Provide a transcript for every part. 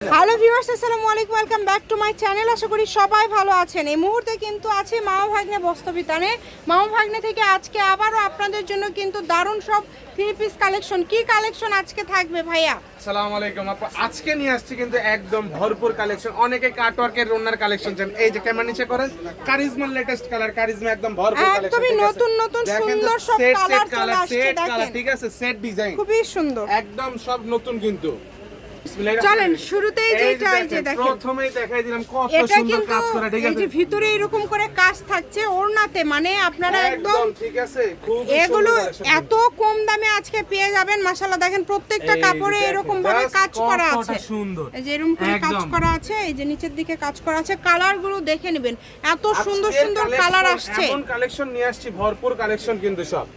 Hello viewers, আসসালামু আলাইকুম, welcome back to my channel. আশা করি সবাই ভালো আছেন। এই মুহূর্তে কিন্তু আছে মামা ভাগ্নে বস্ত্রবিতানে। মামা ভাগ্নে থেকে আজকে আবারও আপনাদের জন্য কিন্তু দারুণ সব থ্রি পিস কালেকশন। কি কালেকশন আজকে থাকবে ভাইয়া? আসসালামু আলাইকুম আপু, আজকে নিয়ে আসছি কিন্তু একদম ভরপুর কালেকশন। অনেকে কাটওয়ার্কের রোনার কালেকশন চান, এই যে ক্যামেরা নিচে করেন কারিজমার লেটেস্ট কালার, কারিজমা একদম ভরপুর কালেকশন। একদমই নতুন নতুন সুন্দর সব কালার চলে আসছে, দেখেন ঠিক আছে, সেট ডিজাইন খুবই সুন্দর, একদম সব নতুন কিন্তু। চলেন শুরুতেই যেটা এই যে দেখেন, প্রথমেই দেখাই দিলাম কত এটা সুন্দর কিন্তু কাজ করা, ঠিক এই আছে, যে ভিতরে এরকম করে কাজ থাকছে ওড়নাতে, মানে আপনারা একদম ঠিক আছে, খুব এগুলো এত কম দামে আজকে পেয়ে যাবেন। মাশাআল্লাহ দেখেন প্রত্যেকটা কাপড়ে এরকম ভাবে কাজ করা আছে, সুন্দর, এই যে এরকম করে কাজ করা আছে, এই যে নিচের দিকে কাজ করা আছে। কালার গুলো দেখে নেবেন, এত সুন্দর সুন্দর কালার আসছে। এমন কালেকশন নিয়ে আসছি, ভরপুর কালেকশন কিন্তু সব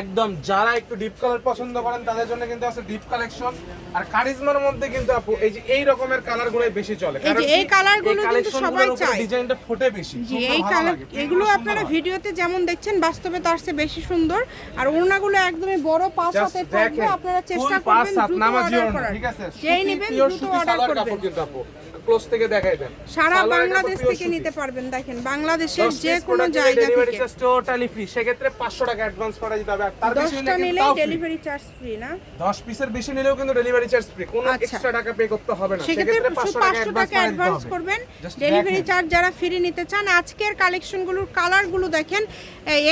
একদম। যারা একটু ডিপ কালার পছন্দ করেন তাদের জন্য কিন্তু আছে ডিপ কালেকশন। আর কারিজমার মধ্যে কিন্তু আপু এই যে এই রকমের কালারগুলোই বেশি চলে, এই যে এই কালারগুলো কিন্তু সবাই চায়, ডিজাইনটা ফুটে বেশি। জি এই কালার এগুলো আপনারা ভিডিওতে যেমন দেখছেন বাস্তবে তার চেয়ে বেশি সুন্দর। আর ওড়নাগুলো একদমই বড় পাঁচ হাতে থাকবে, আপনারা চেষ্টা করবেন দ্রুত অর্ডার করার, ঠিক আছে, যেই নেবেন দ্রুত অর্ডার করবেন। কিন্তু আপু ক্লোজ থেকে দেখাই দেন, সারা বাংলাদেশ থেকে নিতে পারবেন। দেখেন বাংলাদেশের যে কোনো জায়গা ডেলিভারি থেকে চার্জ টোটালি ফ্রি, সেক্ষেত্রে 500 টাকা অ্যাডভান্স করা দিতে হবে। আর তার বেশি 10টা নিলে ডেলিভারি চার্জ ফ্রি না, 10 পিসের বেশি নিলেও কিন্তু ডেলিভারি চার্জ ফ্রি, কোনো এক্সট্রা টাকা পে করতে হবে না। সেক্ষেত্রে 500 টাকা অ্যাডভান্স করবেন, ডেলিভারি চার্জ যারা ফ্রি নিতে চান। আজকের কালেকশনগুলোর কালারগুলো দেখেন,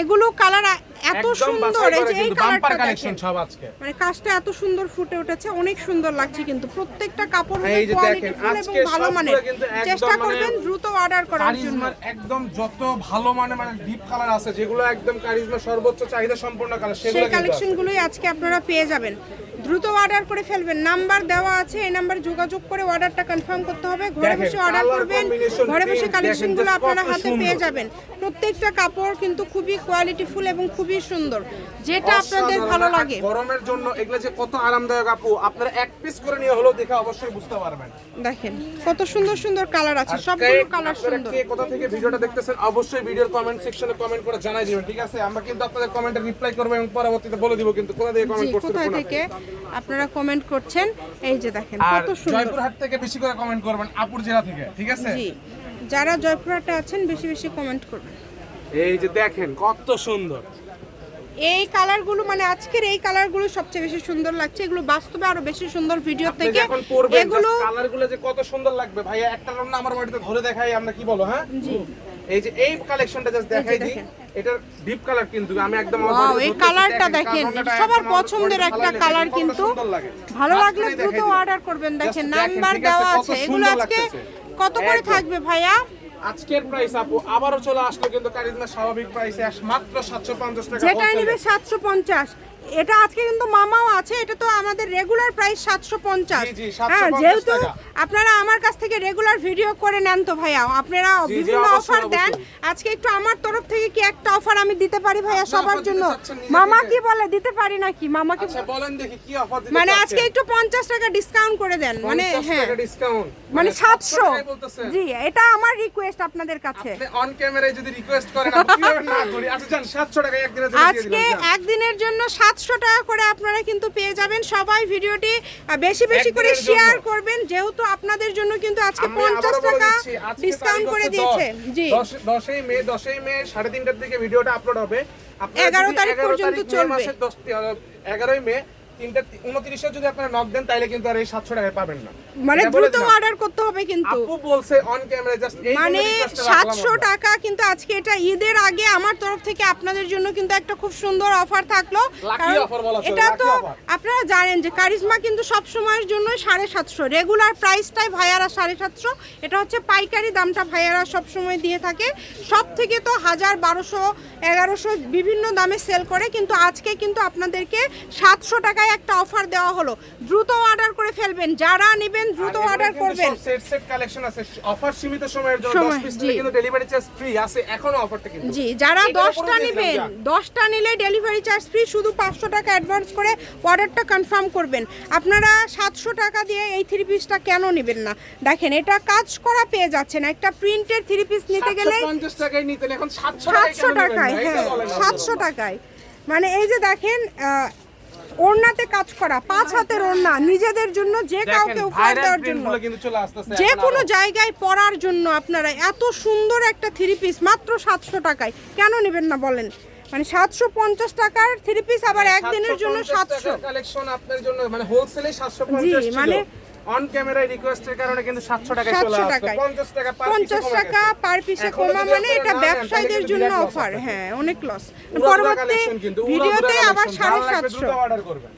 এগুলো কালার এত সুন্দর, এই যে এই কালারটা কালেকশন সব আজকে, মানে কাজটা এত সুন্দর ফুটে উঠেছে, অনেক সুন্দর লাগছে কিন্তু প্রত্যেকটা কাপড় এই যে দেখেন আজকে ভালো মানের। একদম চেষ্টা করবেন দ্রুত অর্ডার করার জন্য। কারিজমার একদম যত ভালো মানে ডিপ কালার আছে, যেগুলো একদম কারিজমা সর্বোচ্চ চাহিদা সম্পন্ন কালার, সেগুলো সেই কালেকশনগুলোই আজকে আপনারা পেয়ে যাবেন। দ্রুত অর্ডার করে ফেলবেন, নাম্বার দেওয়া আছে, এই নাম্বার যোগাযোগ করে অর্ডারটা কনফার্ম করতে হবে। ঘরে বসে অর্ডার করবেন, ঘরে বসে কালেকশনগুলো আপনারা হাতে পেয়ে যাবেন। প্রত্যেকটা কাপড় কিন্তু খুবই কোয়ালিটিফুল এবং খুবই সুন্দর, যেটা আপনাদের ভালো লাগে। গরমের জন্য এগুলো যে কত আরামদায়ক আপু, আপনারা এক পিস করে নিয়ে হলো দেখে অবশ্যই বুঝতে পারবেন। দেখেন কত সুন্দর সুন্দর কালার আছে, সবগুলো কালার সুন্দর। কে কোথা থেকে ভিডিওটা দেখতেছেন অবশ্যই ভিডিওর কমেন্ট সেকশনে কমেন্ট করে জানাই দিবেন, ঠিক আছে? আমরা কিন্তু আপনাদের কমেন্টে রিপ্লাই করব এবং পরবর্তীতে বলে দিব কিন্তু কোথা থেকে কমেন্ট করছেন, কোথা থেকে আপনারা কমেন্ট করছেন। এই যে দেখেন কত সুন্দর। জয়পুরহাট থেকে বেশি করে কমেন্ট করবেন, আপুর জেলা থেকে, ঠিক আছে? জি, যারা জয়পুরহাটে আছেন বেশি বেশি কমেন্ট করবেন। এই যে দেখেন কত সুন্দর এই কালারগুলো, মানে আজকের এই কালারগুলো সবচেয়ে বেশি সুন্দর লাগছে। এগুলো বাস্তবে আরো বেশি সুন্দর ভিডিও থেকে। এখন পরবেন, এগুলো কালারগুলো যে কত সুন্দর লাগবে ভাইয়া, একটা রং আমার বাড়িতে ধরে দেখাই, আমরা কি বলো? হ্যাঁ জি, এই যে এই কালেকশনটা জাস্ট দেখাই দিই, এটা ডিপ কালার কিন্তু আমি একদম ওয়াও, এই কালারটা দেখেন, সবার পছন্দের একটা কালার কিন্তু। ভালো লাগলে দ্রুত অর্ডার করবেন। দেখেন নাম্বার দেওয়া আছে। এগুলো আজকে কত করে থাকবে ভাইয়া? আজকের প্রাইস আপু আবারও চলে আসলো কিন্তু কারিজমা স্বাভাবিক প্রাইসে মাত্র 750 টাকা, যেটা নিবে 750। এটা আজকে কিন্তু মামাও আছে, এটা তো আমাদের রেগুলার প্রাইস 750। হ্যাঁ, যেহেতু আপনারা আমার কাছ থেকে রেগুলার ভিডিও করে নেন তো ভাইয়া, আপনারা বিভিন্ন অফার দেন। আজকে একটু আমার তরফ থেকে কি একটা অফার আমি দিতে পারি ভাইয়া সবার জন্য? মামা কি বলে, দিতে পারি নাকি? মামা কি বলেন দেখি কি অফার দিতে? মানে আজকে একটু 50 টাকা ডিসকাউন্ট করে দেন, মানে হ্যাঁ ডিসকাউন্ট মানে 700। জি, এটা আমার রিকোয়েস্ট আপনাদের কাছে। আপনি অন ক্যামেরায় যদি রিকোয়েস্ট করেন আমি কিভাবে না করি? আচ্ছা জান 700 টাকা একদিনের জন্য দিয়ে আজকে দিলাম। একদিনের জন্য 700 টাকা করে আপনারা কিন্তু পেয়ে যাবেন। সবাই ভিডিওটি বেশি বেশি করে শেয়ার করবেন, যেহেতু আপনাদের জন্য কিন্তু আজকে 50 টাকা ডিসকাউন্ট করে দিয়েছে। জি 10ই মে 3:30টার দিকে ভিডিওটা আপলোড হবে। 11 তারিখ পর্যন্ত চলবে। 11ই মে 3:29 যদি আপনারা নক দেন তাহলে কিন্তু আর এই 700 টাকা পাবেন না, মানে দ্রুত অর্ডার করতে হবে কিন্তু। আপু বলছে অন ক্যামেরা জাস্ট এই মানে 700 টাকা কিন্তু আজকে, এটা ঈদের আগে আমার তরফ থেকে আপনাদের জন্য কিন্তু একটা খুব সুন্দর অফার থাকলো। লাকি অফার বলা চলে, এটা তো লাকি অফার। আপনারা জানেন যে কারিজমা কিন্তু সব সময়ের জন্য 750, রেগুলার প্রাইসটাই ভাইয়ারা 750। এটা হচ্ছে পাইকারি দামটা ভাইয়ারা সব সময় দিয়ে থাকে। সব থেকে তো 1000, 1200, 1100 বিভিন্ন দামে সেল করে, কিন্তু আজকে কিন্তু আপনাদেরকে 700 টাকায় একটা অফার দেওয়া হলো। দ্রুত অর্ডার করে ফেলবেন, যারা নেবেন দ্রুত অর্ডার করবেন। সেট কালেকশন আছে, অফার সীমিত সময়ের জন্য, 10 পিস নিলে কিন্তু ডেলিভারি চার্জ ফ্রি আছে এখনো অফারটা কিন্তু। জি, যারা 10টা নেবেন, 10টা নিলে ডেলিভারি চার্জ ফ্রি, শুধু 500 টাকা অ্যাডভান্স করে অর্ডারটা কনফার্ম করবেন। আপনারা 700 টাকা দিয়ে এই থ্রি পিসটা কেন নেবেন না? দেখেন এটা কাজ করা পেয়ে যাচ্ছেন। একটা প্রিন্টের থ্রি পিস নিতে গেলে 750 টাকায় নিতেন, এখন 700 টাকায়, হ্যাঁ 700 টাকায়। মানে এই যে দেখেন ওড়নাতে কাজ করা 5 হাতের ওড়না, নিজেদের জন্য যে কাউকে উপহার দেওয়ার জন্য, কিন্তু চলে আসতেছে যে কোনো জায়গায় পরার জন্য আপনারা এত সুন্দর একটা 3 পিস মাত্র 700 টাকায় কেন নেবেন না বলেন? মানে 750 টাকার 3 পিস আবার একদিনের জন্য 700 কালেকশন আপনার জন্য, মানে হোলসেলে 750 জি, ছিল, মানে অন ক্যামেরায় রিকোয়েস্টের কারণে কিন্তু 700 টাকায় চলে 700 আসছে। টাকায় 50 টাকা পার 50 টাকা পার পিসে এখনো কমা, যদি মানে আপনারা এটা না নেন, ব্যবসায়ীদের তাহলে জন্য কিন্তু বিরাট অফার। loss আছে। হ্যাঁ, অনেক লস। উড়াধুরা পরবর্তী কালেকশন কিন্তু ভিডিওতে আবার 750 অর্ডার করবেন।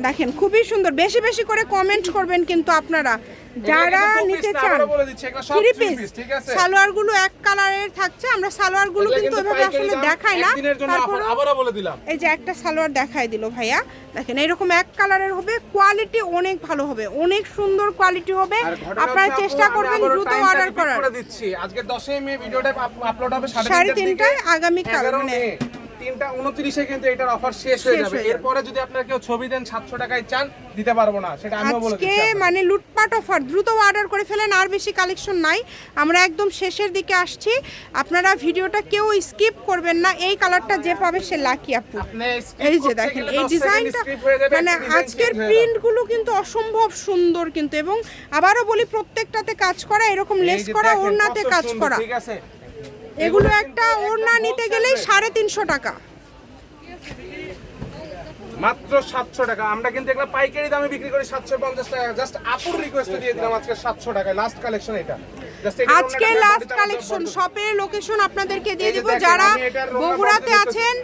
দেখেন খুবই সুন্দর, বেশি বেশি করে কমেন্ট করবেন কিন্তু আপনারা যারা নিতে চান। 3 পিস সালোয়ার গুলো এক কালারের থাকছে, আমরা সালোয়ার গুলো কিন্তু এভাবে আসলে দেখাই না, তারপর আবারও বলে দিলাম এই যে একটা সালোয়ার দেখাই দিল ভাইয়া, দেখেন এরকম এক কালারের হবে, কোয়ালিটি অনেক ভালো হবে, অনেক সুন্দর কোয়ালিটি হবে। আপনারা চেষ্টা করবেন দ্রুত অর্ডার করার। দিচ্ছি আজকে 10ই মে ভিডিওটা আপলোড হবে 3:30টায় আগামী কাল, মানে 3:29 কিন্তু এটার অফার শেষ হয়ে যাবে। এরপরে যদি আপনারা কেউ ছবি দেন 700 টাকায় চান, দিতে পারবো না, সেটা আমিও বলে আজকে দিচ্ছি। মানে লুটপাট অফার, দ্রুত অর্ডার করে ফেলেন, আর বেশি কালেকশন নাই, আমরা একদম শেষের দিকে আসছি। আপনারা ভিডিওটা কেউ স্কিপ করবেন না, এই কালারটা যে পাবে সে লাকি আপু। এই যে দেখেন এই ডিজাইনটা, মানে আজকের প্রিন্টগুলো কিন্তু অসম্ভব সুন্দর কিন্তু, এবং আবারও বলি প্রত্যেকটাতে কাজ করা, এরকম লেস করা, ওড়নাতে কাজ করা। ঠিক আছে, এগুলো একটা ওড়না নিতে গেলেই 350 টাকা, মাত্র 700 টাকা। আমরা কিন্তু এগুলো পাইকারি দামে বিক্রি করি 750 টাকা। জাস্ট আপুর রিকোয়েস্টে দিয়ে দিলাম আজকে 700 টাকায় লাস্ট কালেকশন এটা। আজকে লাস্ট কালেকশন। শপের লোকেশন আপনাদেরকে দিয়ে দিব, যারা বগুড়াতে আছেন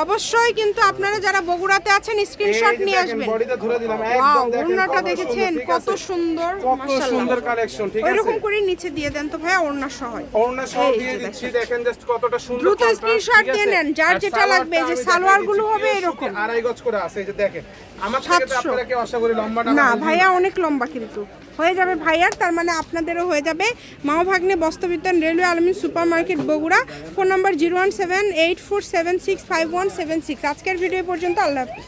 অবশ্যই কিন্তু আপনারা যারা বগুড়াতে আছেন স্ক্রিনশট নিয়ে আসবেন। বডিটা ধরে দিলাম ওয়াও, একদম দেখেন ওড়নাটা কত দেখেছেন সুন্দর, ঠিক কত আছে? সুন্দর, কত মাশাআল্লাহ। সুন্দর কালেকশন, ঠিক আছে? এরকম করে নিচে দিয়ে দেন তো ভাইয়া, ওড়না সহ। ওড়না সহ এই দিয়ে যে দিচ্ছি, দেখেন জাস্ট কতটা সুন্দর দ্রুত contrast, স্ক্রিনশট ঠিক দিয়ে আছে? নেন, যার আর যেটা লাগবে। এই যে সালোয়ারটা আমি সালোয়ারগুলো দেখাই হবে দিচ্ছি, এরকম। আড়াই গজ করে আছে, এই যে দেখেন। আমার থেকে তো 700 আপনারা কি আশা করি লম্বাটা না আমার ভাইয়া অনেক লম্বা, কিন্তু হয়ে যাবে ভাইয়ার, তার মানে আপনাদেরও হয়ে যাবে। মাও ভাগ্নে বস্ত্রবিতান, রেলওয়ে আলমিন super market, Bogura. Phone number 01784765176। আজকের ভিডিও পর্যন্ত, আল্লাহ হাফেজ।